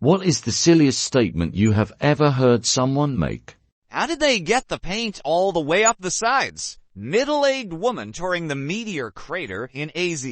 What is the silliest statement you have ever heard someone make? How did they get the paint all the way up the sides? Middle-aged woman touring the meteor crater in AZ.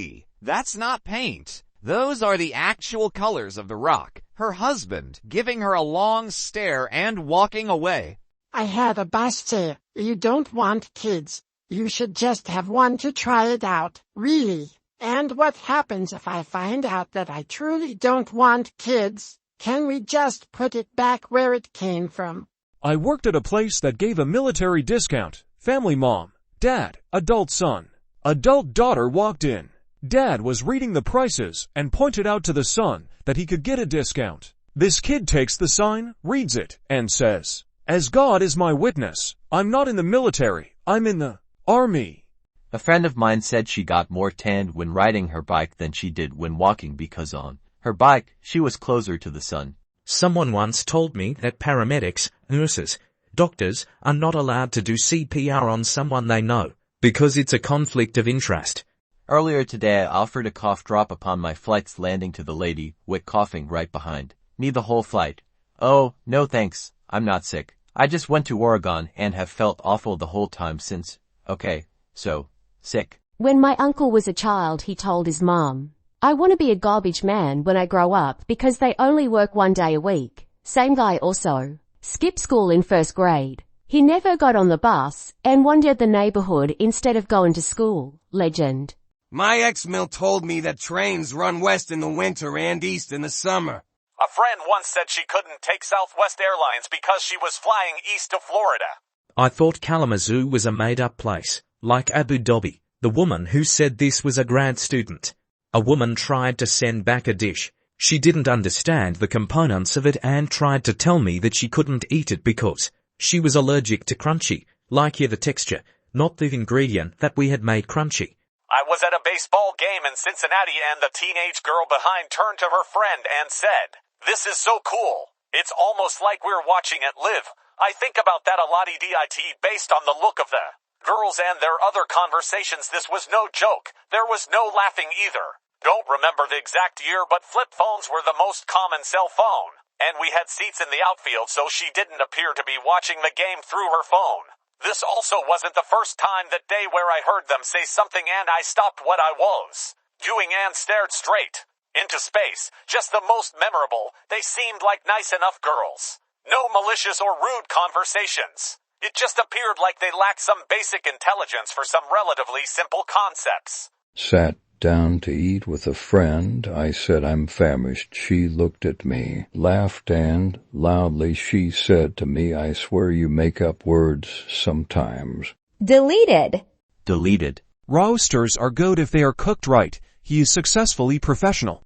That's not paint. Those are the actual colors of the rock. Her husband giving her a long stare and walking away. I had a boss say, you don't want kids. You should just have one to try it out, really. And what happens if I find out that I truly don't want kids? Can we just put it back where it came from? I worked at a place that gave a military discount. Family mom, dad, adult son. Adult daughter walked in. Dad was reading the prices and pointed out to the son that he could get a discount. This kid takes the sign, reads it, and says, "As God is my witness, I'm not in the military, I'm in the army." A friend of mine said she got more tanned when riding her bike than she did when walking because on her bike, she was closer to the sun. Someone once told me that paramedics, nurses, doctors are not allowed to do CPR on someone they know, because it's a conflict of interest. Earlier today I offered a cough drop upon my flight's landing to the lady, with coughing right behind me the whole flight. "Oh, no thanks, I'm not sick. I just went to Oregon and have felt awful the whole time since." Okay, so, sick. When my uncle was a child, he told his mom, "I want to be a garbage man when I grow up because they only work 1 day a week." Same guy also skipped school in 1st grade. He never got on the bus and wandered the neighborhood instead of going to school. Legend. My ex-mill told me that trains run west in the winter and east in the summer. A friend once said she couldn't take Southwest Airlines because she was flying east to Florida. I thought Kalamazoo was a made-up place, like Abu Dhabi. The woman who said this was a grad student. A woman tried to send back a dish. She didn't understand the components of it and tried to tell me that she couldn't eat it because she was allergic to crunchy, like the texture, not the ingredient that we had made crunchy. I was at a baseball game in Cincinnati and the teenage girl behind turned to her friend and said, "This is so cool. It's almost like we're watching it live. I think about that a lot dit based on the look of the girls and their other conversations. This was no joke. There was no laughing either. Don't remember the exact year, but flip phones were the most common cell phone. And we had seats in the outfield, so she didn't appear to be watching the game through her phone. This also wasn't the first time that day where I heard them say something and I stopped what I was doing and stared straight into space. Just the most memorable. They seemed like nice enough girls. No malicious or rude conversations. It just appeared like they lacked some basic intelligence for some relatively simple concepts." Sat down to eat with a friend. I said, "I'm famished." She looked at me, laughed, and loudly she said to me, "I swear you make up words sometimes." Deleted. Deleted. Raw oysters are good if they are cooked right. He is successfully professional.